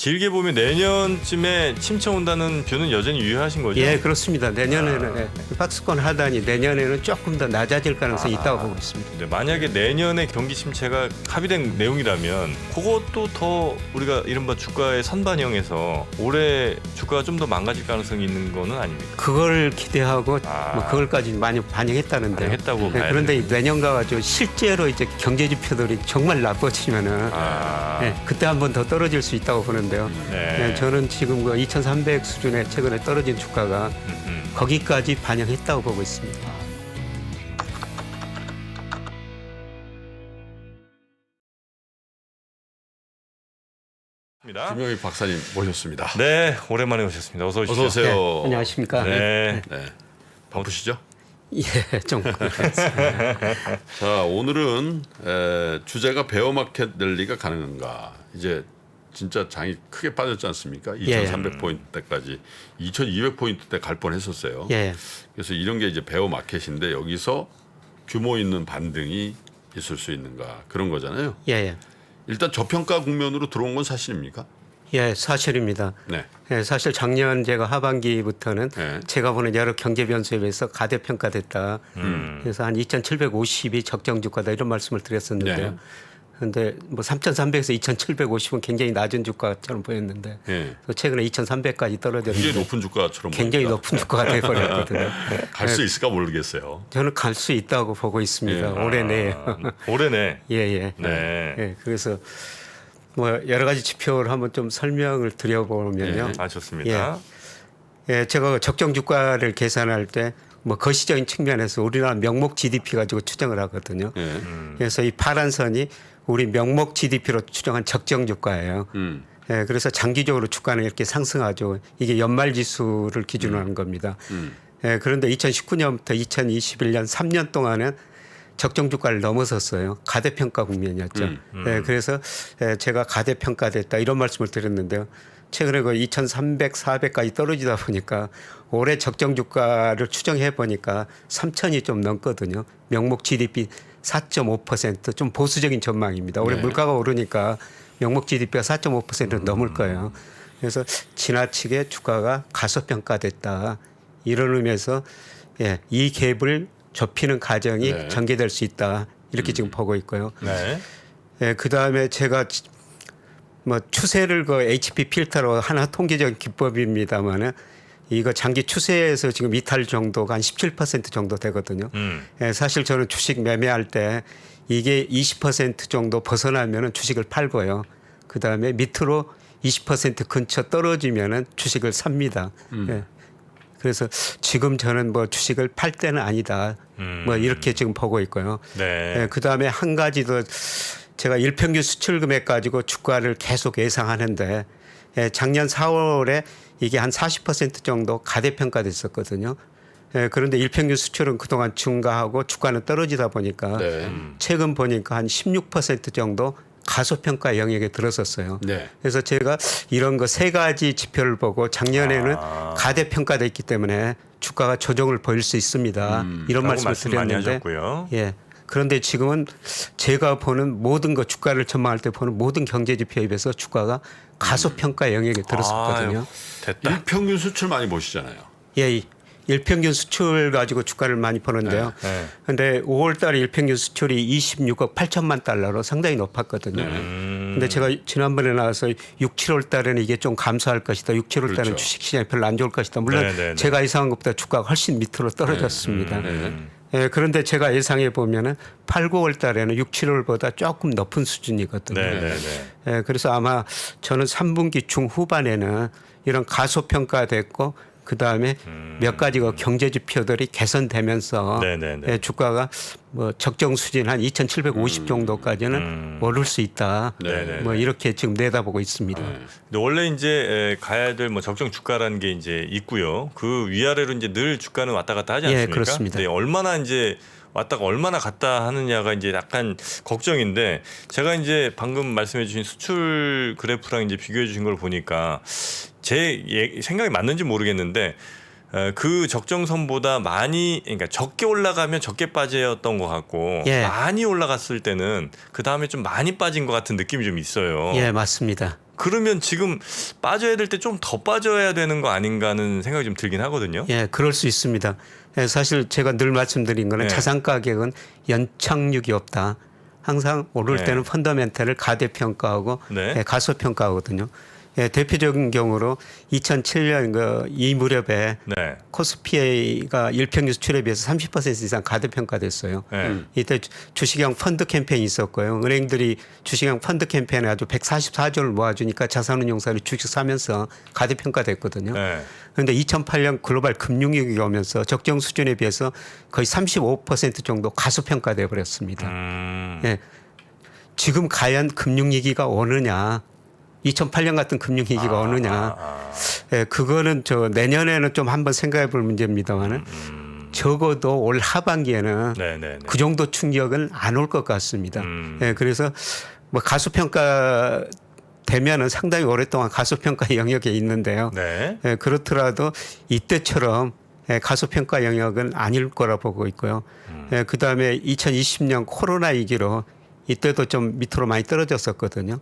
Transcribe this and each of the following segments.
길게 보면 내년쯤에 침체 온다는 뷰는 여전히 유효하신 거죠? 예, 그렇습니다. 내년에는 박스권 하단이 내년에는 조금 더 낮아질 가능성이 있다고 보고 있습니다. 네, 만약에 내년에 경기 침체가 합의된 내용이라면 그것도 더 우리가 이른바 주가의 선반영해서 올해 주가가 좀 더 망가질 가능성이 있는 거는 아닙니까? 그걸 기대하고 뭐 그걸까지 많이 반영했다는데. 반영했다고 봐야 그런데 되겠네요. 내년과 가지고 실제로 이제 경제 지표들이 정말 나빠지면은 그때 한 번 더 떨어질 수 있다고 보는데요. 네. 저는 지금 그 2,300 수준에 최근에 떨어진 주가가 거기까지 반영했다고 보고 있습니다. 김영희 박사님 모셨습니다. 네, 오랜만에 오셨습니다. 어서 오십시오. 어서 오세요. 네, 안녕하십니까? 네. 네. 바쁘시죠? 예, 좀 그렇습니다. 자, 오늘은 주제가 베어마켓 랠리가 가능한가? 이제 진짜 장이 크게 빠졌지 않습니까? 2,300포인트대까지 2,200포인트대 갈 뻔했었어요. 예. 그래서 이런 게 이제 베어마켓인데 여기서 규모 있는 반등이 있을 수 있는가 그런 거잖아요. 예. 일단 저평가 국면으로 들어온 건 사실입니까? 예, 사실입니다. 네. 예, 사실 작년 제가 하반기부터는 네. 제가 보는 여러 경제 변수에 비해서 가대평가됐다. 그래서 한 2,750이 적정 주가다 이런 말씀을 드렸었는데요. 네. 그런데 뭐 3,300에서 2,750은 굉장히 낮은 주가처럼 보였는데 네. 최근에 2,300까지 떨어졌는데 굉장히 높은 주가처럼 굉장히 보입니다. 높은 주가가 돼버렸거든요. 갈 수 있을까 모르겠어요. 저는 갈 수 있다고 보고 있습니다. 예. 올해 내에. 올해네. 예. 네. 예, 그래서 뭐 여러 가지 지표를 한번 좀 설명을 드려보면요. 좋습니다. 예, 제가 적정 주가를 계산할 때 뭐 거시적인 측면에서 우리나라 명목 GDP 가지고 추정을 하거든요. 예. 그래서 이 파란 선이 우리 명목 GDP로 추정한 적정 주가예요. 예, 그래서 장기적으로 주가는 이렇게 상승하죠. 이게 연말 지수를 기준으로 하는 겁니다. 예, 그런데 2019년부터 2021년 3년 동안은 적정 주가를 넘어섰어요. 가대평가 국면이었죠. 예, 그래서 제가 가대평가됐다 이런 말씀을 드렸는데요. 최근에 그 2,300, 400까지 떨어지다 보니까 올해 적정 주가를 추정해 보니까 3,000이 좀 넘거든요. 명목 GDP 4.5%좀 보수적인 전망입니다. 올해 네. 물가가 오르니까 명목 GDP가 4.5%는 넘을 거예요. 그래서 지나치게 주가가 가소평가됐다. 이런 의미에서 이 갭을 좁히는 과정이 네. 전개될 수 있다. 이렇게 지금 보고 있고요. 네. 그 다음에 제가 뭐 추세를 그 HP 필터로 하나 통계적인 기법입니다만은 이거 장기 추세에서 지금 이탈 정도가 한 17% 정도 되거든요. 사실 저는 주식 매매할 때 이게 20% 정도 벗어나면은 주식을 팔고요. 그 다음에 밑으로 20% 근처 떨어지면은 주식을 삽니다. 예. 그래서 지금 저는 뭐 주식을 팔 때는 아니다. 뭐 이렇게 지금 보고 있고요. 네. 그 다음에 한 가지 더 제가 일평균 수출 금액 가지고 주가를 계속 예상하는데 작년 4월에 이게 한 40% 정도 가대평가됐었거든요. 그런데 일평균 수출은 그동안 증가하고 주가는 떨어지다 보니까 최근 보니까 한 16% 정도 가소평가 영역에 들었었어요. 네. 그래서 제가 이런 거 세 가지 지표를 보고 작년에는 가대평가됐기 때문에 주가가 조정을 보일 수 있습니다. 이런 말씀을 말씀 많이 드렸는데 하셨고요. 예. 그런데 지금은 제가 보는 모든 거 주가를 전망할 때 보는 모든 경제 지표에 비해서 주가가 가소평가 영역에 들었었거든요. 됐다. 일평균 수출 많이 보시잖아요. 예. 일평균 수출 가지고 주가를 많이 보는데요. 그런데 5월 달에 일평균 수출이 26억 8천만 달러로 상당히 높았거든요. 근데 제가 지난번에 나와서 6, 7월 달에는 이게 좀 감소할 것이다. 6, 7월 달에는 그렇죠. 주식시장이 별로 안 좋을 것이다. 물론 제가 예상한 것보다 주가가 훨씬 밑으로 떨어졌습니다. 그런데 제가 예상해 보면은 8, 9월 달에는 6, 7월보다 조금 높은 수준이거든요. 그래서 아마 저는 3분기 중후반에는 이런 가소평가됐고 그다음에 몇 가지가 경제 지표들이 개선되면서 주가가 뭐 적정 수준 한 2,750 정도까지는 오를 수 있다. 뭐 이렇게 지금 내다보고 있습니다. 근데 원래 이제 가야 될 뭐 적정 주가라는 게 이제 있고요. 그 위아래로 이제 늘 주가는 왔다 갔다 하지 않습니까? 예, 그렇습니다. 근데 얼마나 이제 왔다가 얼마나 갔다 하느냐가 이제 약간 걱정인데 제가 이제 방금 말씀해 주신 수출 그래프랑 이제 비교해 주신 걸 보니까 제 생각이 맞는지 모르겠는데 그 적정선보다 많이 그러니까 적게 올라가면 적게 빠졌던 것 같고 많이 올라갔을 때는 그 다음에 좀 많이 빠진 것 같은 느낌이 좀 있어요. 예, 맞습니다. 그러면 지금 빠져야 될 때 좀 더 빠져야 되는 거 아닌가 하는 생각이 좀 들긴 하거든요. 예, 그럴 수 있습니다. 예, 사실 제가 늘 말씀드린 거는 네. 자산 가격은 연착륙이 없다. 항상 오를 네. 때는 펀더멘탈을 가대평가하고 네. 예, 가소평가하거든요. 예, 대표적인 경우로 2007년 이 무렵에 네. 코스피가 일평균 수출에 비해서 30% 이상 가대평가됐어요. 네. 이때 주식형 펀드 캠페인이 있었고요. 은행들이 주식형 펀드 캠페인에 아주 144조를 모아주니까 자산운용사를 주식 사면서 가대평가됐거든요. 네. 그런데 2008년 글로벌 금융위기가 오면서 적정 수준에 비해서 거의 35% 정도 가소평가돼 버렸습니다. 예. 지금 과연 금융위기가 오느냐? 2008년 같은 금융위기가 오느냐? 예, 그거는 저 내년에는 좀 한번 생각해 볼 문제입니다만은 적어도 올 하반기에는 네네네. 그 정도 충격은 안 올 것 같습니다. 예, 그래서 뭐 가소평가 되면은 상당히 오랫동안 가소평가 영역에 있는데요. 네. 예, 그렇더라도 이때처럼 예, 가소평가 영역은 아닐 거라 보고 있고요. 예, 그다음에 2020년 코로나 위기로 이때도 좀 밑으로 많이 떨어졌었거든요.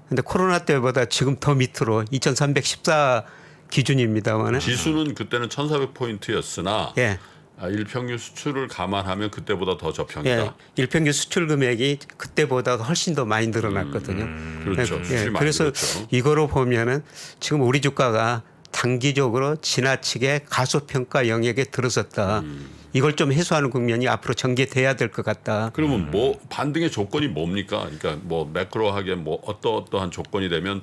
근데 코로나 때보다 지금 더 밑으로 2314 기준입니다만은 지수는 그때는 1,400포인트였으나 예. 일평균 수출을 감안하면 그때보다 더 저평이다. 예, 일평균 수출 금액이 그때보다 훨씬 더 많이 늘어났거든요. 그렇죠. 예, 수출이 많이 그래서 늘었죠. 이거로 보면은 지금 우리 주가가 단기적으로 지나치게 가소평가 영역에 들어섰다. 이걸 좀 해소하는 국면이 앞으로 전개돼야 될 것 같다. 그러면 뭐 반등의 조건이 뭡니까? 그러니까 뭐 매크로하게 뭐 어떠한 조건이 되면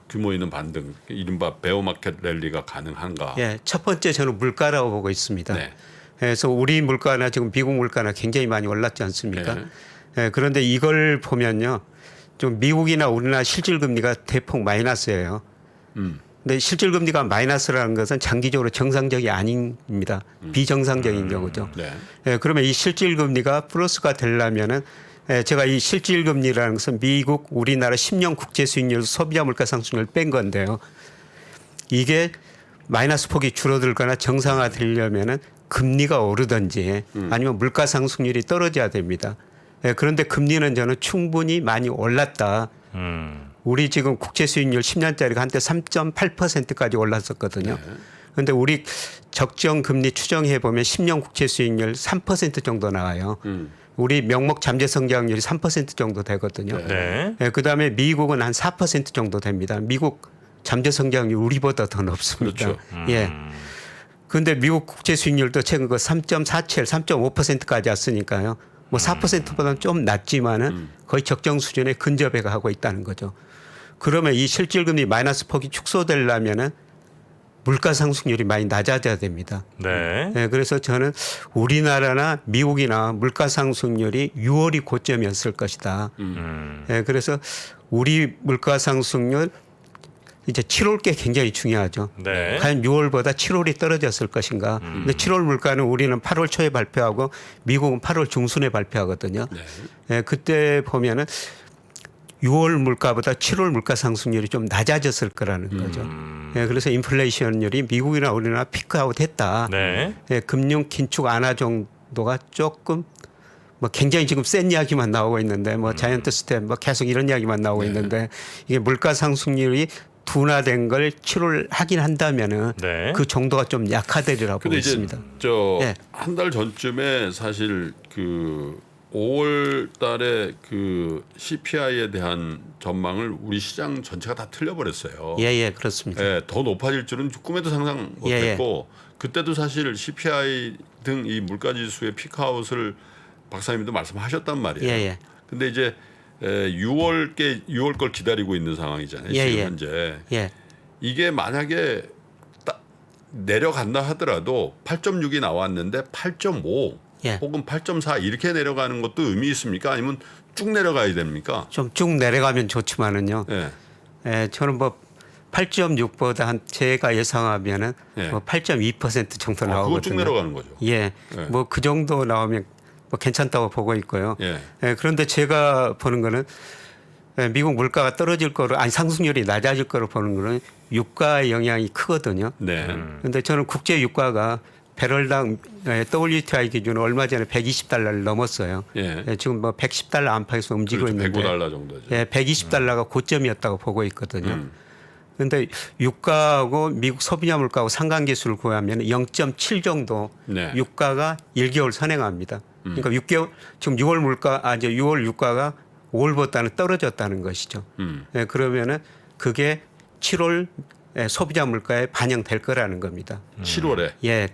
규모 있는 반등, 이른바 베어마켓 랠리가 가능한가? 예, 첫 번째 저는 물가라고 보고 있습니다. 네. 그래서 우리 물가나 지금 미국 물가나 굉장히 많이 올랐지 않습니까? 네. 예, 그런데 이걸 보면요, 좀 미국이나 우리나라 실질 금리가 대폭 마이너스예요. 근데 실질 금리가 마이너스라는 것은 장기적으로 정상적이 아닙니다. 비정상적인 경우죠. 네. 예, 그러면 이 실질 금리가 플러스가 되려면은 예, 제가 이 실질 금리라는 것은 미국, 우리나라 10년 국제 수익률 소비자 물가 상승률을 뺀 건데요. 이게 마이너스 폭이 줄어들거나 정상화되려면은 금리가 오르든지 아니면 물가 상승률이 떨어져야 됩니다. 예, 그런데 금리는 저는 충분히 많이 올랐다. 우리 지금 국채 수익률 10년짜리가 한때 3.8%까지 올랐었거든요. 그런데 우리 적정 금리 추정해 보면 10년 국채 수익률 3% 정도 나와요. 우리 명목 잠재 성장률이 3% 정도 되거든요. 네. 예, 그다음에 미국은 한 4% 정도 됩니다. 미국 잠재 성장률 우리보다 더 높습니다. 그렇죠. 예. 그런데 미국 국채 수익률도 최근 그 3.47, 3.5%까지 왔으니까요. 뭐 4%보다는 좀 낮지만은 거의 적정 수준에 근접해 가고 있다는 거죠. 그러면 이 실질금리 마이너스 폭이 축소되려면은 물가 상승률이 많이 낮아져야 됩니다. 네. 네, 그래서 저는 우리나라나 미국이나 물가 상승률이 6월이 고점이었을 것이다. 네, 그래서 우리 물가 상승률 이제 7월께 굉장히 중요하죠. 네. 과연 6월보다 7월이 떨어졌을 것인가. 근데 7월 물가는 우리는 8월 초에 발표하고 미국은 8월 중순에 발표하거든요. 네. 네, 그때 보면은 6월 물가보다 7월 물가 상승률이 좀 낮아졌을 거라는 거죠. 네, 그래서 인플레이션율이 미국이나 우리나라 피크아웃 했다. 네. 네, 금융 긴축 완화 정도가 조금 뭐 굉장히 지금 센 이야기만 나오고 있는데 뭐 자이언트 스텝 뭐 계속 이런 이야기만 나오고 있는데 이게 물가 상승률이 둔화된 걸 치료를 하긴 한다면은 네. 그 정도가 좀 약화되리라고 보고 근데 이제 있습니다. 저 한 네. 달 전쯤에 사실 그 5월 달에 그 CPI에 대한 전망을 우리 시장 전체가 다 틀려버렸어요. 예, 그렇습니다. 예, 더 높아질 줄은 꿈에도 상상 못했고 그때도 사실 CPI 등 이 물가 지수의 피크아웃을 박사님도 말씀하셨단 말이에요. 예. 근데 이제 6월 걸 기다리고 있는 상황이잖아요. 예, 지금 예. 현재 예. 이게 만약에 딱 내려간다 하더라도 8.6이 나왔는데 8.5 예. 혹은 8.4 이렇게 내려가는 것도 의미 있습니까? 아니면 쭉 내려가야 됩니까? 좀 쭉 내려가면 좋지만은요. 예. 예, 저는 뭐 8.6보다 한 제가 예상하면은 예. 뭐 8.2% 정도 그거 나오거든요. 쭉 내려가는 거죠. 예. 예. 뭐 그 정도 나오면 뭐 괜찮다고 보고 있고요. 예. 예, 그런데 제가 보는 거는 예, 미국 물가가 떨어질 거로 아니 상승률이 낮아질 거로 보는 거는 유가의 영향이 크거든요. 네. 그런데 저는 국제 유가가 배럴당 WTI 기준으로 얼마 전에 120달러를 넘었어요. 예. 지금 뭐 110달러 안팎에서 움직이고 그렇죠. 있는데 105달러 정도죠. 120달러가 고점이었다고 보고 있거든요. 그런데 유가하고 미국 소비자 물가하고 상관계수를 구하면 0.7 정도 네. 유가가 1개월 선행합니다. 그러니까 6개월 지금 6월 물가 이제 6월 유가가 5월보다는 떨어졌다는 것이죠. 그러면은 그게 7월 소비자 물가에 반영될 거라는 겁니다. 7월에. 예.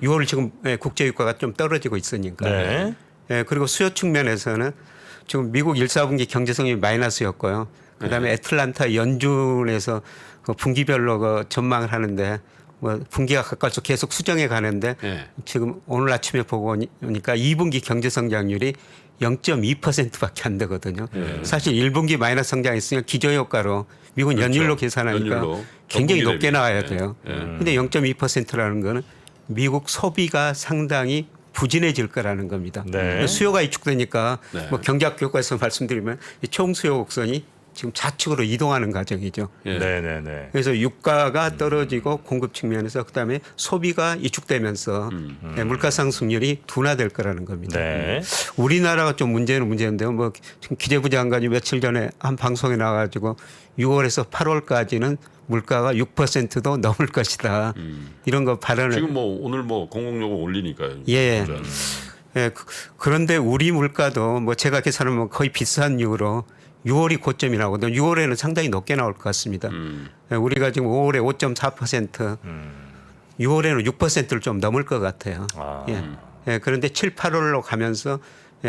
6월 지금 국제 유가가 좀 떨어지고 있으니까. 네. 그리고 수요 측면에서는 지금 미국 1사분기 경제성이 마이너스였고요. 그다음에 애틀란타 연준에서 그 분기별로 그 전망을 하는데 뭐 분기가 가까울수록 계속 수정해 가는데 네. 지금 오늘 아침에 보고 오니까 2분기 경제 성장률이 0.2%밖에 안 되거든요. 사실 1분기 마이너스 성장했으면 기저효과로 미국은 그렇죠. 연율로 계산하니까 연율로. 굉장히 전분기 높게 대비. 나와야 네. 돼요. 네. 근데 0.2%라는 거는 미국 소비가 상당히 부진해질 거라는 겁니다. 네. 수요가 위축되니까 네. 뭐 경제학 교과에서 말씀드리면 이 총수요 곡선이 지금 좌측으로 이동하는 과정이죠. 예. 네네네. 그래서 유가가 떨어지고 공급 측면에서 그다음에 소비가 위축되면서 물가 상승률이 둔화될 거라는 겁니다. 네. 우리나라가 좀 문제인데요. 뭐 지금 기재부 장관이 며칠 전에 한 방송에 나와가지고 6월에서 8월까지는 물가가 6%도 넘을 것이다. 이런 거 발언을 지금 뭐 오늘 뭐 공공요금 올리니까요. 예. 진짜. 그런데 우리 물가도 뭐 제가 계산하면 거의 비슷한 이유로 6월이 고점이 나오거든요. 6월에는 상당히 높게 나올 것 같습니다. 우리가 지금 5월에 5.4%, 6월에는 6%를 좀 넘을 것 같아요. 아. 그런데 7, 8월로 가면서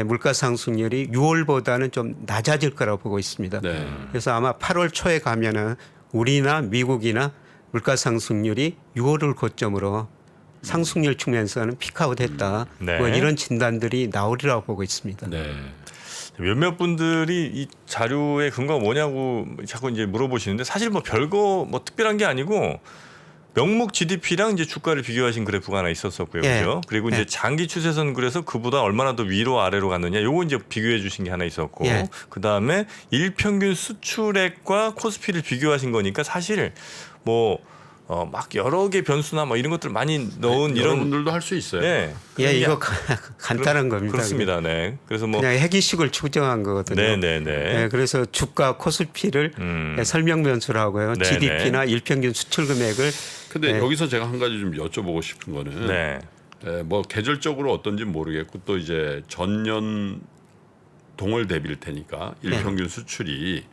물가 상승률이 6월보다는 좀 낮아질 거라고 보고 있습니다. 네. 그래서 아마 8월 초에 가면은 우리나 미국이나 물가 상승률이 6월을 고점으로 상승률 측면에서는 피크아웃했다. 네. 뭐 이런 진단들이 나오리라고 보고 있습니다. 네. 몇몇 분들이 이 자료의 근거가 뭐냐고 자꾸 이제 물어보시는데 사실 뭐 별거 뭐 특별한 게 아니고 명목 GDP랑 이제 주가를 비교하신 그래프가 하나 있었었고요. 예. 그죠? 그리고 이제 예. 장기 추세선 그래서 그보다 얼마나 더 위로 아래로 갔느냐 요거 이제 비교해 주신 게 하나 있었고 예. 그다음에 일평균 수출액과 코스피를 비교하신 거니까 사실 뭐 막 여러 개 변수나 뭐 이런 것들 많이 넣은 이런 여러분들도 할 수 있어요. 네. 이거 간단한 겁니다. 그렇습니다. 네. 그래서 뭐 그냥 해기식을 추정한 거거든요. 네네네. 그래서 주가 코스피를 설명 변수로 하고요. 네네. GDP나 일평균 수출 금액을 근데 네. 여기서 제가 한 가지 좀 여쭤보고 싶은 거는 네. 뭐 계절적으로 어떤지 모르겠고 또 이제 전년 동월 대비일 테니까 일평균 수출이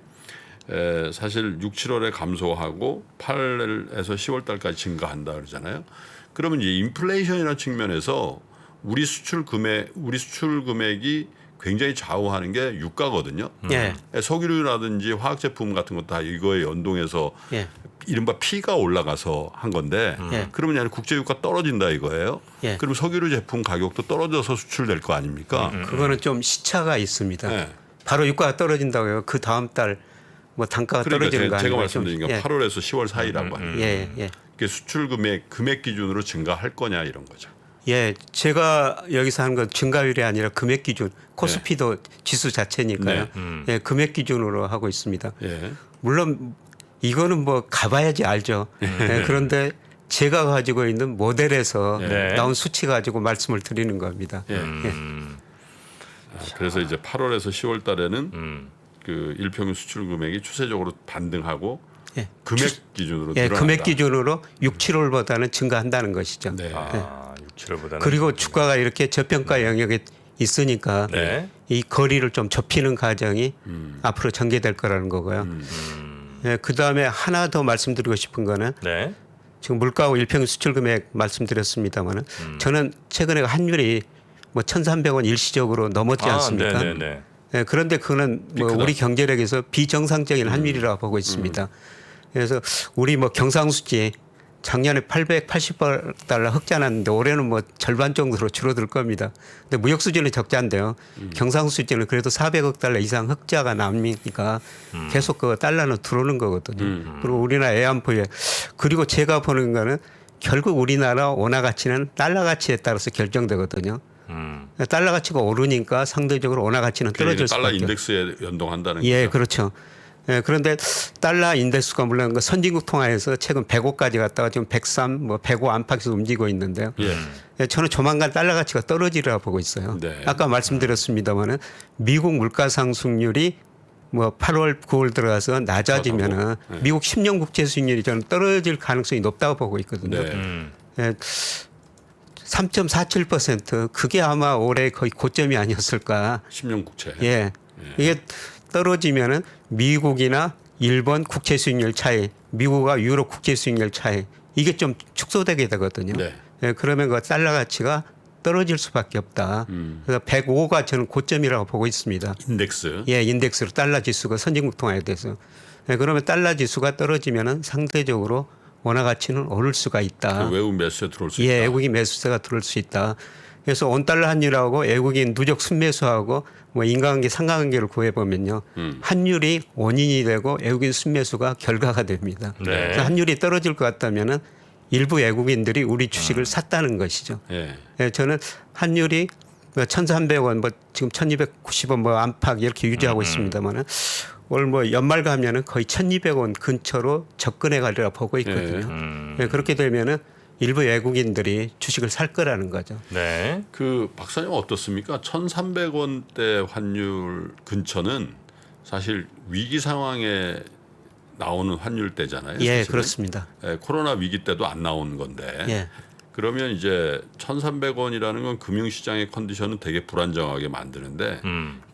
사실 6, 7월에 감소하고 8월에서 10월 달까지 증가한다 그러잖아요. 그러면 이제 인플레이션이라는 측면에서 우리 수출 금액이 굉장히 좌우하는 게 유가거든요. 예. 석유라든지 화학 제품 같은 것 다 이거에 연동해서 예. 이른바 P가 올라가서 한 건데 예. 그러면 yani 국제 유가 떨어진다 이거예요. 예. 그럼 석유류 제품 가격도 떨어져서 수출될 거 아닙니까? 그거는 좀 시차가 있습니다. 네. 바로 유가가 떨어진다고요. 그 다음 달 뭐 단가가 그러니까 떨어지는 거 제가 아니에요? 말씀드린 게 8월에서 10월 사이라고 하는 예, 예. 게 수출 금액 기준으로 증가할 거냐 이런 거죠. 예, 제가 여기서 하는 건 증가율이 아니라 금액 기준, 코스피도 지수 자체니까요. 네. 예, 금액 기준으로 하고 있습니다. 예. 물론 이거는 뭐 가봐야지 알죠. 예, 그런데 제가 가지고 있는 모델에서 네. 나온 수치 가지고 말씀을 드리는 겁니다. 예. 그래서 이제 8월에서 10월 달에는 그 일평균 수출 금액이 추세적으로 반등하고 예. 금액 기준으로 예, 늘어난다. 금액 기준으로 6, 7월보다는 증가한다는 것이죠. 네. 아, 6, 7월보다는 그리고 주가가 이렇게 저평가 영역에 있으니까 네. 이 거리를 좀 좁히는 과정이 앞으로 전개될 거라는 거고요. 예, 그다음에 하나 더 말씀드리고 싶은 거는 네. 지금 물가하고 일평균 수출 금액 말씀드렸습니다만은 저는 최근에 환율이 뭐 1,300원 일시적으로 넘었지 않습니까? 네네네. 예, 그런데 그거는 뭐 피크다. 우리 경제력에서 비정상적인 환율이라고 보고 있습니다. 그래서 우리 뭐 경상수지 작년에 880달러 흑자 났는데 올해는 뭐 절반 정도로 줄어들 겁니다. 근데 무역 수지는 적자인데요. 경상수지는 그래도 400억 달러 이상 흑자가 남으니까 계속 그 달러는 들어오는 거거든요. 그리고 우리나라 애완포에 그리고 제가 보는 거는 결국 우리나라 원화 가치는 달러 가치에 따라서 결정되거든요. 달러 가치가 오르니까 상대적으로 원화 가치는 떨어질 달러 수밖에 없죠. 인덱스에 연동한다는 예, 거죠. 그렇죠. 예, 그런데 달러 인덱스가 물론 그 선진국 통화에서 최근 105까지 갔다가 지금 103, 뭐 105 안팎에서 움직이고 있는데요. 예. 예, 저는 조만간 달러 가치가 떨어지리라 보고 있어요. 네. 아까 말씀드렸습니다마는 미국 물가 상승률이 뭐 8월, 9월 들어가서 낮아지면은 네. 미국 10년 국채 수익률이 저는 떨어질 가능성이 높다고 보고 있거든요. 네. 예, 3.47% 그게 아마 올해 거의 고점이 아니었을까. 10년 국채. 예. 이게 떨어지면은 미국이나 일본 국채 수익률 차이, 미국과 유럽 국채 수익률 차이 이게 좀 축소되게 되거든요. 네. 예, 그러면 그 달러 가치가 떨어질 수밖에 없다. 그래서 105가 저는 고점이라고 보고 있습니다. 인덱스. 예, 인덱스로 달러 지수가 선진국 통화에 대해서. 예, 그러면 달러 지수가 떨어지면은 상대적으로 원화 가치는 오를 수가 있다. 그 외국 매수에 들어올 수 예, 있다. 외국인 매수세가 들어올 수 있다. 그래서 온달러 환율하고 외국인 누적 순매수하고 뭐 인과관계 상관관계를 구해보면요. 환율이 원인이 되고 외국인 순매수가 결과가 됩니다. 네. 그래서 환율이 떨어질 것 같다면은 일부 외국인들이 우리 주식을 샀다는 것이죠. 예. 예, 저는 환율이 1,300원, 뭐 지금 1,290원 뭐 안팎 이렇게 유지하고 있습니다만은 올 뭐 연말 가면은 거의 1,200원 근처로 접근해 가리라 보고 있거든요. 예, 그렇게 되면은 일부 외국인들이 주식을 살 거라는 거죠. 네. 그 박사님 어떻습니까? 1,300원대 환율 근처는 사실 위기 상황에 나오는 환율대잖아요. 예, 사실은. 그렇습니다. 예, 코로나 위기 때도 안 나온 건데. 예. 그러면 이제 1,300원이라는 건 금융시장의 컨디션은 되게 불안정하게 만드는데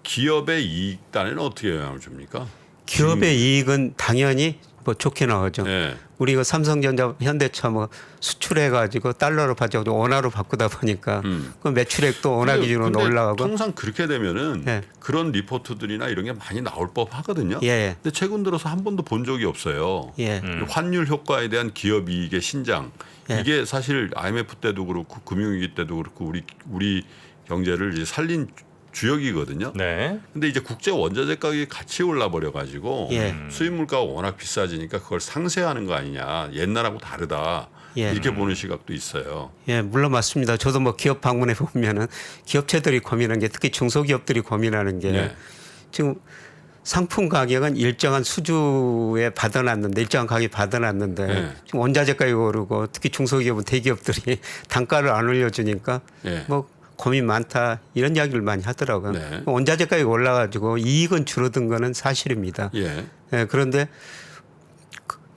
기업의 이익 단에는 어떻게 영향을 줍니까? 기업의 이익은 당연히 뭐 좋게 나오죠. 예. 우리 이거 삼성전자, 현대차 뭐 수출해 가지고 달러로 받자고 원화로 바꾸다 보니까 그 매출액도 원화 기준으로 근데 올라가고. 통상 그렇게 되면은 예. 그런 리포트들이나 이런 게 많이 나올 법 하거든요. 예. 근데 최근 들어서 한 번도 본 적이 없어요. 예. 환율 효과에 대한 기업 이익의 신장. 예. 이게 사실 IMF 때도 그렇고 금융위기 때도 그렇고 우리 경제를 이제 살린 주역이거든요. 네. 근데 이제 국제 원자재 가격이 같이 올라 버려 가지고 예. 수입 물가가 워낙 비싸지니까 그걸 상쇄하는 거 아니냐. 옛날하고 다르다. 예. 이렇게 보는 시각도 있어요. 예, 물론 맞습니다. 저도 뭐 기업 방문해 보면은 기업체들이 고민하는 게 특히 중소기업들이 고민하는 게 네. 지금 상품 가격은 일정한 수주에 받아놨는데 일정한 가격에 받아놨는데 네. 지금 원자재 가격이 오르고 특히 중소기업은 대기업들이 단가를 안 올려주니까 네. 뭐 고민 많다 이런 이야기를 많이 하더라고요. 네. 원자재 가격이 올라가지고 이익은 줄어든 거는 사실입니다. 예. 예, 그런데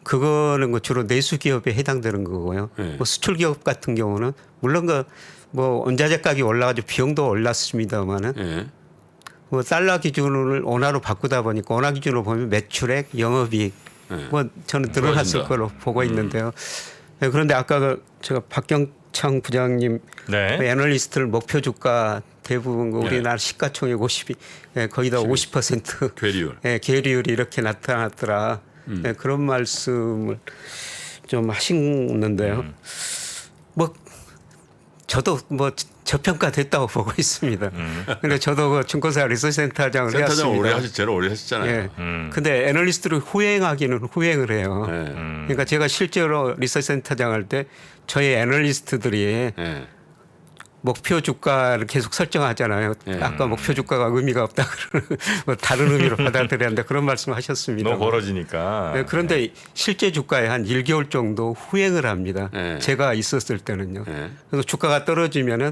그거는 뭐 주로 내수 기업에 해당되는 거고요. 네. 뭐 수출 기업 같은 경우는 물론 그 뭐 원자재 가격이 올라가지고 비용도 올랐습니다만은 예. 뭐 달러 기준을 원화로 바꾸다 보니까 원화 기준으로 보면 매출액, 영업이익 네. 뭐 저는 늘어났을 좋아진다. 거로 보고 있는데요. 예, 그런데 아까 그 제가 박경창 부장님 네. 그 애널리스트를 목표 주가 대부분 그 우리나라 시가총액 50이 예, 거의 다 50% 괴리율. 예, 계리율이 이렇게 나타났더라. 예, 그런 말씀을 좀 하시는데요. 뭐 저도 뭐 저평가됐다고 보고 있습니다. 근데 저도 그 증권사 리서치센터장을 센터장 해왔습니다. 제일 오래 하셨잖아요. 예. 근데 애널리스트를 후행하기는 후행을 해요. 예. 그러니까 제가 실제로 리서치센터장 할 때 저희 애널리스트들이 예. 목표 주가를 계속 설정하잖아요. 예. 아까 목표 주가가 의미가 없다 그러는 뭐 다른 의미로 받아들였는데 그런 말씀하셨습니다. 너무 벌어지니까. 네, 그런데 실제 주가에 한 1개월 정도 후행을 합니다. 예. 제가 있었을 때는요. 예. 그래서 주가가 떨어지면은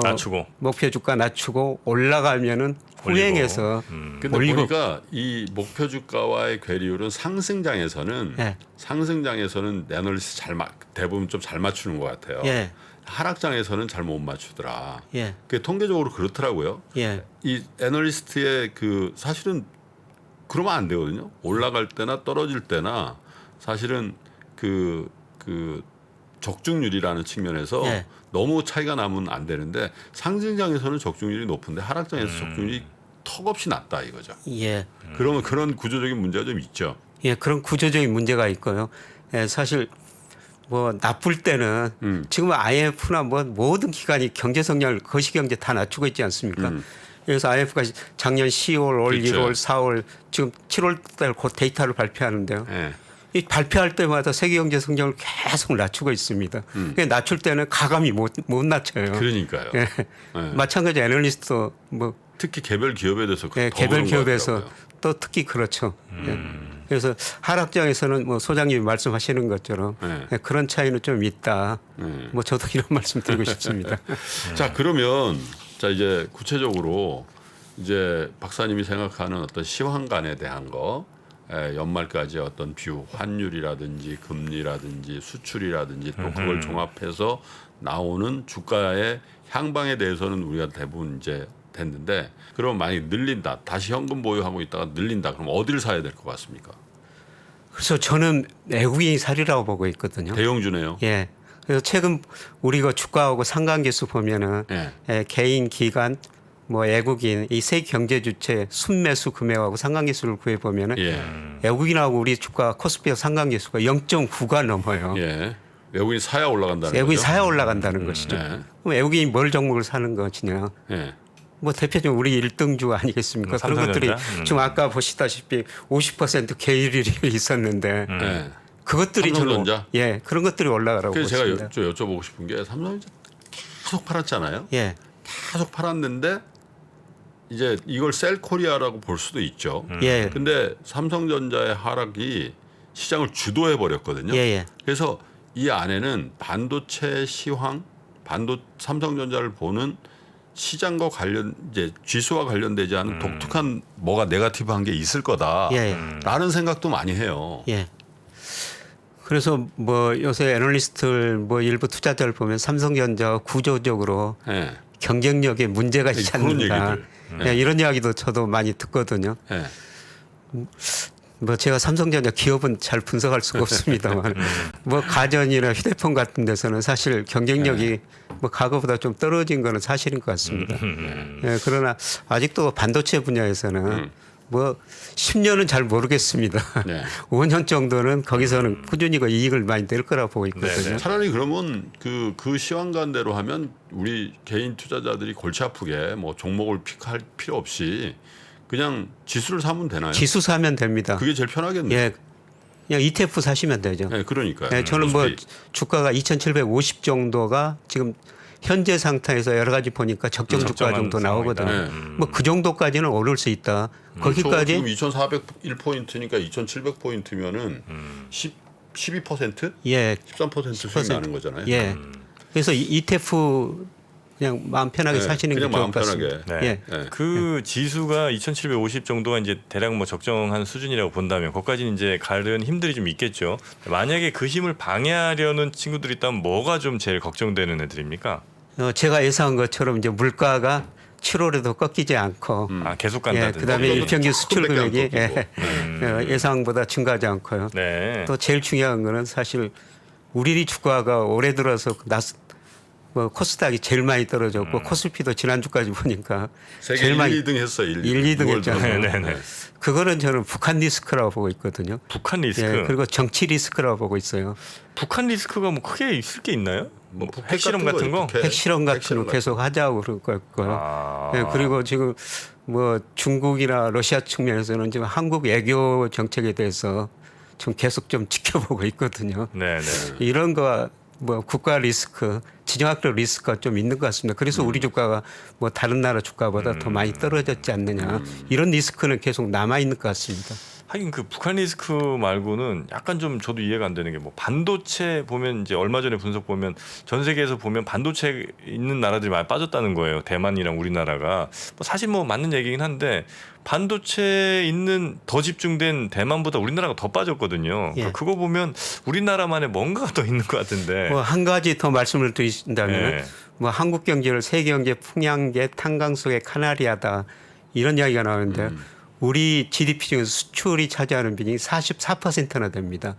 낮추고. 목표 주가 낮추고 올라가면은 후행해서 근데 올리고. 보니까 이 목표 주가와의 괴리율은 상승장에서는 예. 애널리스트 대부분 좀 잘 맞추는 것 같아요. 예. 하락장에서는 잘 못 맞추더라. 예. 그게 통계적으로 그렇더라고요. 예. 이 애널리스트의 그 사실은 그러면 안 되거든요. 올라갈 때나 떨어질 때나 사실은 그 적중률이라는 측면에서 예. 너무 차이가 나면 안 되는데 상승장에서는 적중률이 높은데 하락장에서 적중률이 턱없이 낮다 이거죠. 예. 그러면 그런 구조적인 문제가 좀 있죠. 예, 그런 구조적인 문제가 있고요. 예, 사실 뭐 나쁠 때는 지금 IMF나 뭐 모든 기관이 경제 성장을 거시경제 다 낮추고 있지 않습니까? 그래서 IMF가 작년 10월, 올 그렇죠. 1월, 4월 지금 7월 달 곧 데이터를 발표하는데요. 예. 이 발표할 때마다 세계 경제 성장을 계속 낮추고 있습니다. 그러니까 낮출 때는 가감이 못 낮춰요. 그러니까요. 예. 예. 마찬가지 애널리스트 뭐 특히 개별 기업에 대해서 예, 더 개별 그런 것 기업에서 같더라고요. 또 특히 그렇죠. 예. 그래서 하락장에서는 뭐 소장님이 말씀하시는 것처럼 네. 예, 그런 차이는 좀 있다. 네. 뭐 저도 이런 말씀 드리고 싶습니다. 자 그러면 자 이제 구체적으로 이제 박사님이 생각하는 어떤 시황관에 대한 거 연말까지 어떤 뷰 환율이라든지 금리라든지 수출이라든지 또 그걸 종합해서 나오는 주가의 향방에 대해서는 우리가 대부분 이제 됐는데 그럼 만약에 늘린다 다시 현금 보유하고 있다가 늘린다 그럼 어디를 사야 될 것 같습니까? 그래서 저는 외국인이 살이라고 보고 있거든요. 대형주네요. 예. 그래서 최근 우리가 주가하고 상관계수 보면은 예. 예, 개인, 기관, 뭐 외국인 이 세 경제 주체 순매수 금액하고 상관계수를 구해 보면은 예. 외국인하고 우리 주가 코스피의 상관계수가 0.9가 넘어요. 예. 외국인 사야 올라간다는 외국인 거죠. 사야 올라간다는 것이죠. 예. 그럼 외국인이 뭘 종목을 사는 것이냐? 예. 뭐 대표적으로 우리 1등주 아니겠습니까? 그런 삼성전자? 것들이 지금 아까 보시다시피 50% 계율이 있었는데 예. 그것들이 삼성전자? 예 그런 것들이 올라가라고 그래서 보십니다. 제가 여쭤보고 싶은 게 삼성전자 계속 팔았잖아요. 예, 계속 팔았는데 이제 이걸 셀코리아라고 볼 수도 있죠. 예, 근데 삼성전자의 하락이 시장을 주도해 버렸거든요. 예, 예. 그래서 이 안에는 반도체 시황, 삼성전자를 보는 시장과 관련 이제 지수와 관련되지 않은 독특한 뭐가 네거티브한 게 있을 거다라는 생각도 많이 해요. 예. 그래서 뭐 요새 애널리스트들 뭐 일부 투자자를 보면 삼성전자가 구조적으로 예. 경쟁력에 문제가 있지 그런 않는가 얘기들. 예, 이런 이야기도 저도 많이 듣거든요. 예. 뭐 제가 삼성전자 기업은 잘 분석할 수가 없습니다만 뭐 가전이나 휴대폰 같은 데서는 사실 경쟁력이 뭐 과거보다 좀 떨어진 거는 사실인 것 같습니다. 예, 그러나 아직도 반도체 분야에서는 뭐 10년은 잘 모르겠습니다. 네. 5년 정도는 거기서는 꾸준히 그 이익을 많이 낼 거라고 보고 있거든요. 네네. 차라리 그러면 그 시황관대로 하면 우리 개인 투자자들이 골치 아프게 뭐 종목을 픽할 필요 없이 그냥 지수를 사면 되나요? 지수 사면 됩니다. 그게 제일 편하겠네요. 예, 그냥 ETF 사시면 되죠. 네, 그러니까요. 예, 저는 뭐 코스피. 주가가 2,750 정도가 지금 현재 상태에서 여러 가지 보니까 적정 주가 적정한 정도 나오거든요. 상황이다. 뭐 그 정도까지는 오를 수 있다. 거기까지 지금 2,401포인트니까 2,700포인트면은 12%? 예, 13% 수익 나는 거잖아요. 예. 그래서 ETF 그냥 마음 편하게 네, 사시는 게 그냥 좋을 마음 것 같습니다. 편하게. 네. 예. 네. 그 지수가 2,750 정도가 이제 대략 뭐 적정한 수준이라고 본다면 거기까지 이제 가려는 힘들이 좀 있겠죠. 만약에 그 힘을 방해하려는 친구들이 있다면 뭐가 좀 제일 걱정되는 애들입니까? 제가 예상한 것처럼 이제 물가가 7월에도 꺾이지 않고 아 계속 예, 간다든지. 그다음에 꺾여도 일평균 수출 조금밖에 안 금액이 꺾이고. 예상보다 증가하지 않고요. 네. 또 제일 중요한 거는 사실 우리 주가가 올해 들어서 뭐 코스닥이 제일 많이 떨어졌고 코스피도 지난주까지 보니까 세계 제일 1, 많이 2등 했어요. 1, 1, 2등 했잖아요. 네네. 그거는 저는 북한 리스크라고 보고 있거든요. 북한 리스크. 예, 그리고 정치 리스크라고 보고 있어요. 북한 리스크가 뭐 크게 있을 게 있나요? 뭐 북핵 핵실험 같은 거? 북핵. 핵실험 같은 핵실험 거 계속 하자고 그럴 거고요. 아. 예, 그리고 지금 뭐 중국이나 러시아 측면에서는 지금 한국 외교 정책에 대해서 좀 계속 좀 지켜보고 있거든요. 네네. 이런 거 뭐 국가 리스크, 지정학적 리스크가 좀 있는 것 같습니다. 그래서 우리 주가가 뭐 다른 나라 주가보다 더 많이 떨어졌지 않느냐 이런 리스크는 계속 남아 있는 것 같습니다. 하긴 그 북한 리스크 말고는 약간 좀 저도 이해가 안 되는 게 뭐 반도체 보면 이제 얼마 전에 분석 보면 전 세계에서 보면 반도체 있는 나라들이 많이 빠졌다는 거예요. 대만이랑 우리나라가 뭐 사실 뭐 맞는 얘기긴 한데 반도체 있는 더 집중된 대만보다 우리나라가 더 빠졌거든요. 예. 그거 보면 우리나라만의 뭔가가 더 있는 것 같은데. 뭐 한 가지 더 말씀을 드린다면 네. 뭐 한국 경제를 세계 경제 풍향계 탄광 속의 카나리아다 이런 이야기가 나오는데 우리 GDP 중에서 수출이 차지하는 비중이 44%나 됩니다.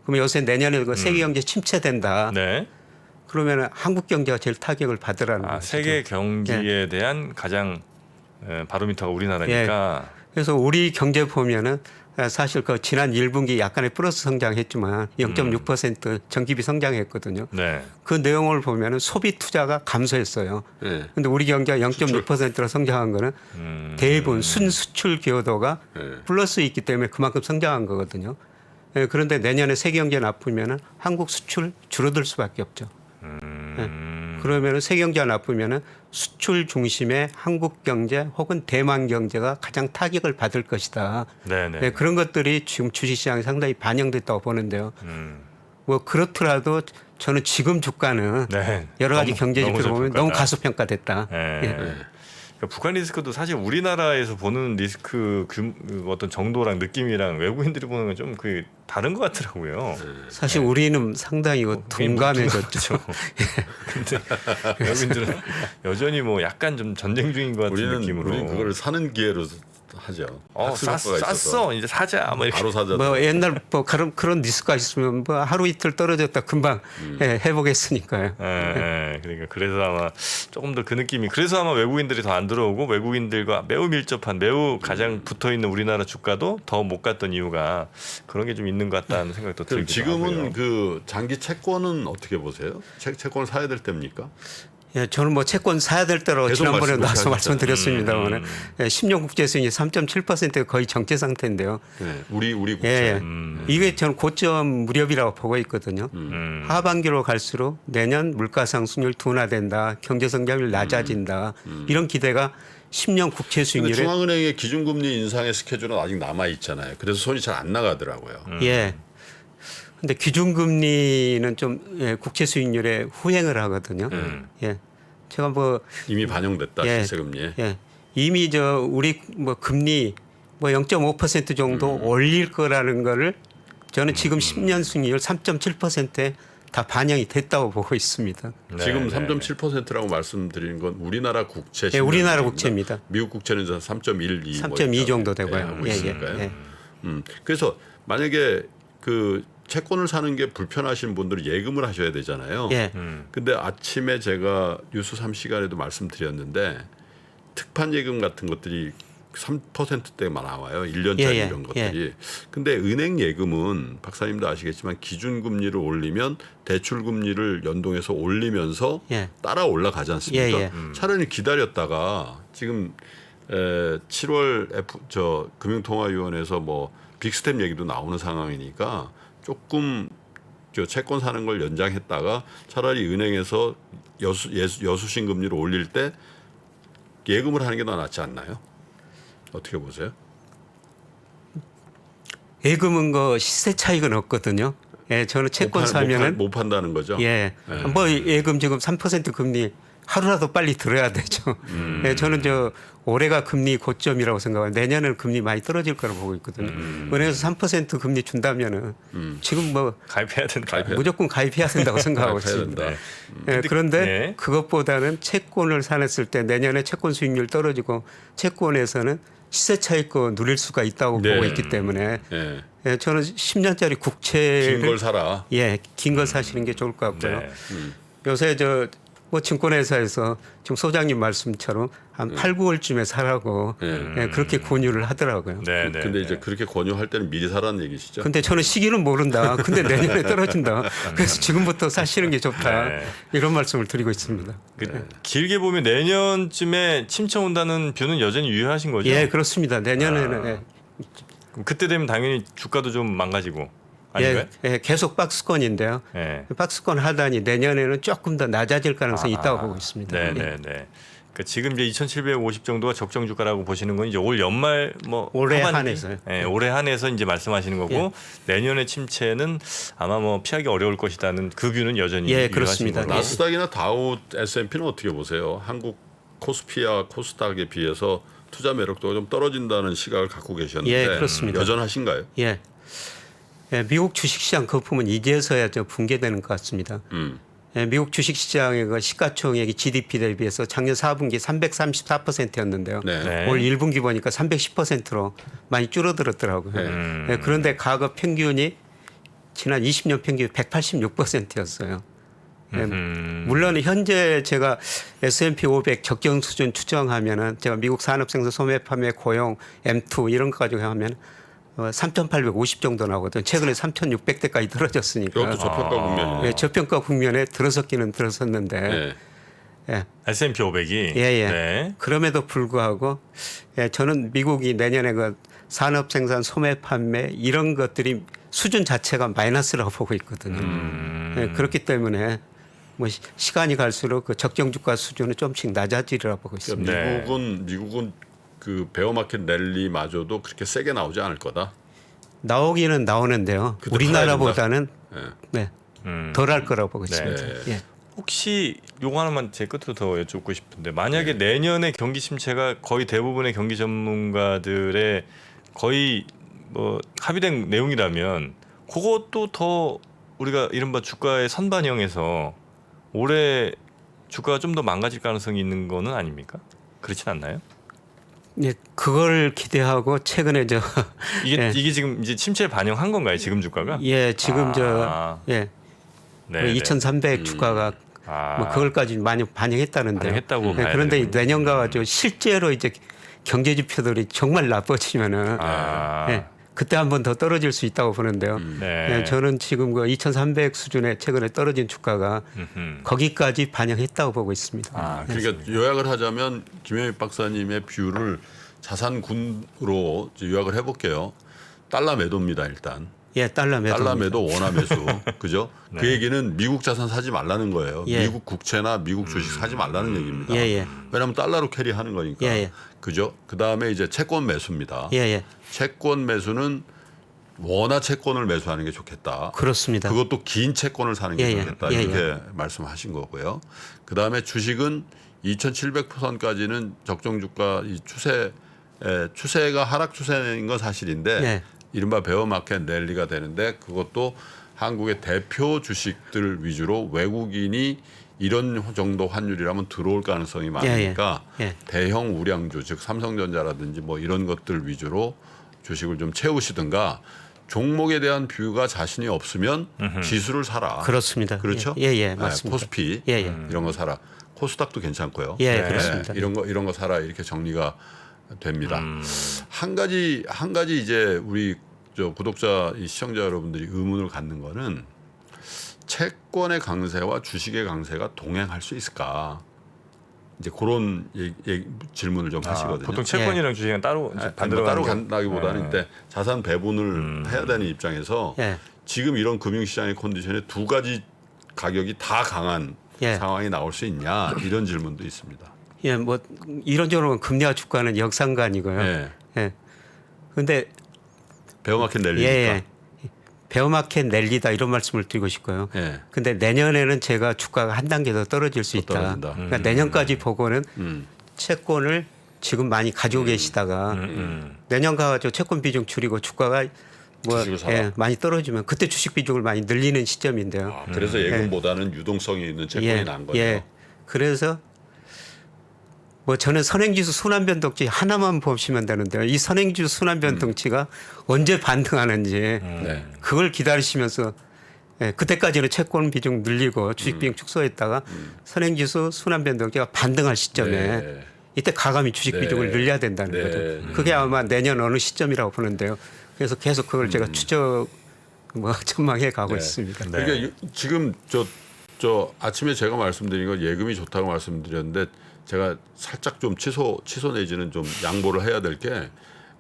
그러면 요새 내년에 그 세계 경제 침체된다. 네. 그러면 한국 경제가 제일 타격을 받으라는 아, 거죠. 세계 경기에 대한 가장 바로미터가 우리나라니까. 그래서 우리 경제 보면은 사실 그 지난 1분기 약간의 플러스 성장했지만 0.6% 전기비 성장했거든요. 네. 그 내용을 보면은 소비 투자가 감소했어요. 네. 근데 우리 경제가 0.6%로 성장한 거는 대부분 순수출 기여도가 플러스 있기 때문에 그만큼 성장한 거거든요. 예, 그런데 내년에 세계 경제 나쁘면은 한국 수출 줄어들 수밖에 없죠. 예. 그러면은 세계 경제가 나쁘면은 수출 중심의 한국 경제 혹은 대만 경제가 가장 타격을 받을 것이다. 네네. 네, 그런 것들이 지금 주식시장에 상당히 반영됐다고 보는데요. 뭐 그렇더라도 저는 지금 주가는 네. 여러 가지 너무- 경제 지표를 너무 보면 저평가다. 너무 가소평가됐다. 예. 예. 그러니까 북한 리스크도 사실 우리나라에서 보는 리스크 어떤 정도랑 느낌이랑 외국인들이 보는 건 좀 그 다른 것 같더라고요. 사실 우리는 상당히 이거 둔감해졌죠. 근데 외국인들은 여전히 뭐 약간 좀 전쟁 중인 것 같은 느낌으로. 우리는 그걸 사는 기회로 하죠. 학습 효과가 있어서. 쌌어 이제 사자 뭐 이렇게. 바로 사자. 뭐 옛날 뭐 그런 리스크가 있으면 뭐 하루 이틀 떨어졌다 금방 회복했으니까요. 예. 그러니까 그래서 아마 조금 더 그 느낌이 그래서 아마 외국인들이 더 안 들어오고 외국인들과 매우 밀접한 매우 가장 붙어 있는 우리나라 주가도 더 못 갔던 이유가 그런 게 좀 있는 것 같다는 생각도 그럼 들기도 하고요. 지금은 그 장기 채권은 어떻게 보세요? 채권을 사야 될 때입니까? 예, 저는 뭐 채권 사야 될 때로 계속 지난번에 말씀을 나와서 하셨잖아요. 말씀드렸습니다만 10년 국제 수익이 3.7%가 거의 정체 상태인데요. 네. 우리 예, 국채. 예. 이게 저는 고점 무렵이라고 보고 있거든요. 하반기로 갈수록 내년 물가 상승률 둔화된다, 경제 성장률 낮아진다 이런 기대가 10년 국채 근데 수익률에 중앙은행의 기준금리 인상의 스케줄은 아직 남아 있잖아요. 그래서 손이 잘 안 나가더라고요. 예. 근데 기준금리는 좀 국채 수익률에 후행을 하거든요. 예. 제가 뭐 이미 반영됐다 예. 시세금리에. 예. 이미 우리 뭐 금리 뭐 0.5% 정도 올릴 거라는 거를 저는 지금 10년 수익률 3.7%에 다 반영이 됐다고 보고 있습니다. 지금 네, 3.7%라고 말씀드리는 건 우리나라 국채. 예, 우리나라 10년 국채입니다. 미국 국채는 3.12. 3.2 정도 되고요. 하고 예, 예, 있으니까요. 예. 그래서 만약에 그 채권을 사는 게 불편하신 분들은 예금을 하셔야 되잖아요. 예. 근데 아침에 제가 뉴스 3시간에도 말씀드렸는데 특판 예금 같은 것들이 3%대만 나와요. 1년짜리 예, 예, 이런 것들이. 근데 은행 예금은 박사님도 아시겠지만 기준금리를 올리면 대출금리를 연동해서 올리면서 예. 따라 올라가지 않습니까? 예, 예. 차라리 기다렸다가 지금 7월 금융통화위원회에서 뭐 빅스텝 얘기도 나오는 상황이니까 조금 채권 사는 걸 연장했다가 차라리 은행에서 여수신 금리를 올릴 때 예금을 하는 게 더 낫지 않나요? 어떻게 보세요? 예금은 그 시세 차익은 없거든요. 예, 저는 채권 사면은 못 판다는 거죠. 예. 뭐 예금 지금 3% 금리 하루라도 빨리 들어야 되죠. 예, 저는 올해가 금리 고점이라고 생각하고 내년에는 금리 많이 떨어질 거라고 보고 있거든요. 은행에서 3% 금리 준다면은 지금 뭐 가입해야 된다. 무조건 가입해야 된다고 생각하고 가입해야 있습니다. 된다. 예, 그런데 네. 그것보다는 채권을 사냈을 때 내년에 채권 수익률 떨어지고 채권에서는 시세 차익도 누릴 수가 있다고 네. 보고 있기 때문에 예. 예, 저는 10년짜리 국채를 긴 걸 사라. 예, 긴 걸 사시는 게 좋을 것 같고요. 네. 요새 뭐 증권회사에서 지금 소장님 말씀처럼 한 8, 9월쯤에 사라고 예, 그렇게 권유를 하더라고요. 네, 네. 근데 이제 그렇게 권유할 때는 미리 사라는 얘기시죠? 근데 저는 시기는 모른다. 근데 내년에 떨어진다. 그래서 지금부터 사시는 게 좋다. 네. 이런 말씀을 드리고 있습니다. 길게 보면 내년쯤에 침체 온다는 뷰는 여전히 유효하신 거죠? 예, 그렇습니다. 내년에는 예. 그럼 그때 되면 당연히 주가도 좀 망가지고 아닌가요? 예, 계속 박스권인데요. 예. 박스권 하다니 내년에는 조금 더 낮아질 가능성이 있다고 보고 있습니다. 네, 예. 네, 네. 그러니까 지금 이제 2,750 정도가 적정 주가라고 보시는 건 이제 올 연말 뭐 올해 하반기? 한해서요. 예, 올해 한해서 이제 말씀하시는 거고 내년의 침체는 아마 뭐 피하기 어려울 것이다는 그 뷰는 여전히 예, 유효하신 그렇습니다. 거고. 나스닥이나 다우 S&P는 어떻게 보세요? 한국 코스피와 코스닥에 비해서 투자 매력도가 좀 떨어진다는 시각을 갖고 계셨는데 예, 그렇습니다. 여전하신가요? 예. 예, 미국 주식시장 거품은 이제서야 붕괴되는 것 같습니다. 예, 미국 주식시장의 그 시가총액이 GDP 대비해서 작년 4분기 334%였는데요. 네. 네. 올 1분기 보니까 310%로 많이 줄어들었더라고요. 예, 그런데 과거 평균이 지난 20년 평균이 186%였어요. 예, 물론 현재 제가 S&P 500 적정 수준 추정하면은 제가 미국 산업생산 소매 판매 고용 M2 이런 거 가지고 하면 3,850 정도 나오거든요. 최근에 3,600대까지 떨어졌으니까. 이것도 저평가 국면이네요. 예, 저평가 국면에 들어섰기는 들어섰는데 네. 예, S&P 500이 예, 예. 네. 그럼에도 불구하고 예, 저는 미국이 내년에 그 산업 생산 소매 판매 이런 것들이 수준 자체가 마이너스라고 보고 있거든요. 예, 그렇기 때문에 뭐 시간이 갈수록 그 적정 주가 수준은 좀씩 낮아지리라 보고 있습니다. 그러니까 네. 미국은 그 베어마켓 랠리마저도 그렇게 세게 나오지 않을 거다. 나오기는 나오는데요. 그때 우리나라보다는 예. 네, 덜할 거라고 보고 있습니다. 네. 예. 혹시 요거 하나만 제 끝으로 더 여쭙고 싶은데 만약에 내년에 경기 침체가 거의 대부분의 경기 전문가들의 거의 뭐 합의된 내용이라면 그것도 더 우리가 이른바 주가의 선반영해서 올해 주가가 좀 더 망가질 가능성이 있는 거는 아닙니까? 그렇진 않나요? 예, 그걸 기대하고 최근에 이게 예. 이게 지금 이제 침체를 반영한 건가요? 지금 주가가? 예, 지금 네, 네. 2,300 주가가 뭐 그걸까지 많이 반영했다는데. 반영했다고 봐야 그런데 되는군요. 내년과 가지고 실제로 이제 경제 지표들이 정말 나빠지면은 예, 그때 한 번 더 떨어질 수 있다고 보는데요. 네. 예, 저는 지금 그 2,300 수준에 최근에 떨어진 주가가 거기까지 반영했다고 보고 있습니다. 그러니까 요약을 하자면 김영익 박사님의 뷰를 자산군으로 이제 요약을 해볼게요. 달러 매도입니다 일단. 예, 달러 매도. 달러 매도 원화 매수. 그죠? 네. 그 얘기는 미국 자산 사지 말라는 거예요. 예. 미국 국채나 미국 주식 사지 말라는 얘기입니다. 예, 예. 왜냐하면 달러로 캐리하는 거니까. 예, 예. 그죠? 그 다음에 이제 채권 매수입니다. 예, 예. 채권 매수는 원화 채권을 매수하는 게 좋겠다. 그렇습니다. 그것도 긴 채권을 사는 게 예, 예. 좋겠다. 예, 이렇게 말씀하신 거고요. 그 다음에 주식은 2,700%까지는 적정 주가 이 추세가 하락 추세인 건 사실인데 예. 이른바 베어마켓 랠리가 되는데 그것도 한국의 대표 주식들 위주로 외국인이 이런 정도 환율이라면 들어올 가능성이 많으니까 예. 대형 우량주 즉 삼성전자라든지 뭐 이런 것들 위주로 주식을 좀 채우시든가 종목에 대한 뷰가 자신이 없으면 지수를 사라. 그렇습니다. 그렇죠? 예, 예, 맞습니다. 코스피 예, 예. 이런 거 사라. 코스닥도 괜찮고요. 예, 네. 그렇습니다. 이런 거 사라 이렇게 정리가 됩니다. 한 가지 이제 우리 저 구독자 이 시청자 여러분들이 의문을 갖는 거는 채권의 강세와 주식의 강세가 동행할 수 있을까? 이제 그런 질문을 좀 하시거든요. 보통 채권이랑 주식은 따로 이제 반대로 따로 가는 게- 간다기보다는 이제 자산 배분을 해야 되는 입장에서 예. 지금 이런 금융시장의 컨디션에 두 가지 가격이 다 강한 예. 상황이 나올 수 있냐 이런 질문도 있습니다. 예, 뭐 이론적으로 금리와 주가는 역상관이고요. 예. 예. 근데 베어마켓 예, 랠리니까. 예. 베어마켓 랠리다 이런 말씀을 드리고 싶고요. 예. 근데 내년에는 제가 주가가 한 단계 더 떨어질 수 더 있다. 떨어진다. 그러니까 내년까지 보고는 채권을 지금 많이 가지고 계시다가 내년 가가지고 채권 비중 줄이고 주가가 뭐 주식을 사라. 예, 많이 떨어지면 그때 주식 비중을 많이 늘리는 시점인데요. 아, 그래서 예금보다는 유동성이 있는 채권이 예, 나은 거죠. 예. 그래서 뭐 저는 선행지수 순환변동치 하나만 보시면 되는데요. 이 선행지수 순환변동치가 언제 반등하는지 네. 그걸 기다리시면서 예, 그때까지는 채권 비중 늘리고 주식 비중 축소했다가 선행지수 순환변동치가 반등할 시점에 네. 이때 가감히 주식 네. 비중을 늘려야 된다는 네. 거죠. 그게 아마 내년 어느 시점이라고 보는데요. 그래서 계속 그걸 제가 추적 뭐 전망해 가고 네. 있습니다. 그러니까 지금 저 아침에 제가 말씀드린 건 예금이 좋다고 말씀드렸는데 제가 살짝 좀 취소 내지는 좀 양보를 해야 될 게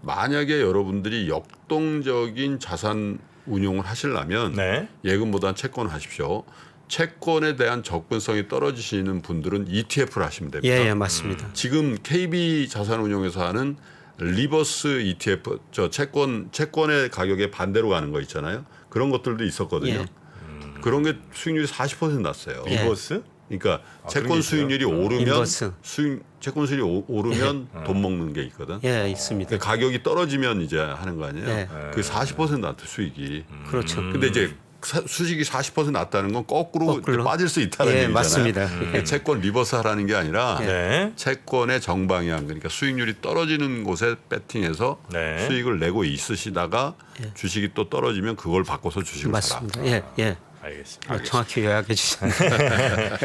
만약에 여러분들이 역동적인 자산 운용을 하시려면 네. 예금보다는 채권을 하십시오. 채권에 대한 접근성이 떨어지시는 분들은 ETF를 하시면 됩니다. 예, 예, 맞습니다. 지금 KB 자산운용에서 하는 리버스 ETF 저 채권의 가격에 반대로 가는 거 있잖아요. 그런 것들도 있었거든요. 예. 그런 게 수익률이 40% 났어요. 예. 리버스? 그러니까 그런 게 채권 있어요? 수익률이 오르면 인버스. 채권 수익률이 오르면 돈 먹는 게 있거든. 예, 있습니다. 근데 가격이 떨어지면 이제 하는 거 아니에요. 예. 그 40% 났대 수익이. 그렇죠. 근데 이제 수익이 40% 났다는 건 거꾸로 거꾸로. 빠질 수 있다는 예, 얘기잖아요. 맞습니다. 그러니까 채권 리버스 하라는 게 아니라 네. 채권의 정방향 그러니까 수익률이 떨어지는 곳에 배팅해서 네. 수익을 내고 있으시다가 주식이 또 떨어지면 그걸 바꿔서 주식을 사라. 맞습니다. 예, 예. 알겠습니다. 정확히 요약해 주셨습니다.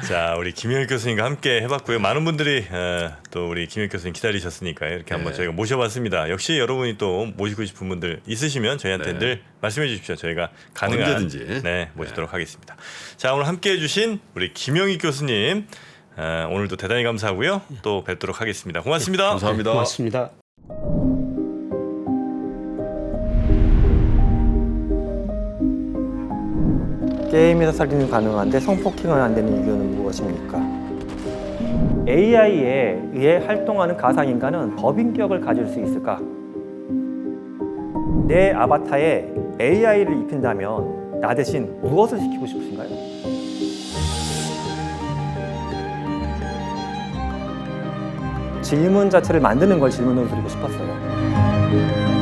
자, 우리 김영익 교수님과 함께 해봤고요. 많은 분들이 또 우리 김영익 교수님 기다리셨으니까요. 이렇게 한번 저희가 모셔봤습니다. 역시 여러분이 또 모시고 싶은 분들 있으시면 저희한테 네. 늘 말씀해 주십시오. 저희가 가능한 언제든지. 네, 모시도록 하겠습니다. 자, 오늘 함께해 주신 우리 김영익 교수님 오늘도 대단히 감사하고요. 또 뵙도록 하겠습니다. 고맙습니다. 감사합니다. 고맙습니다. 게임에서 살인은 가능한데 성폭행은 안 되는 이유는 무엇입니까? AI에 의해 활동하는 가상인간은 법인격을 가질 수 있을까? 내 아바타에 AI를 입힌다면 나 대신 무엇을 시키고 싶으신가요? 질문 자체를 만드는 걸 질문으로 드리고 싶었어요.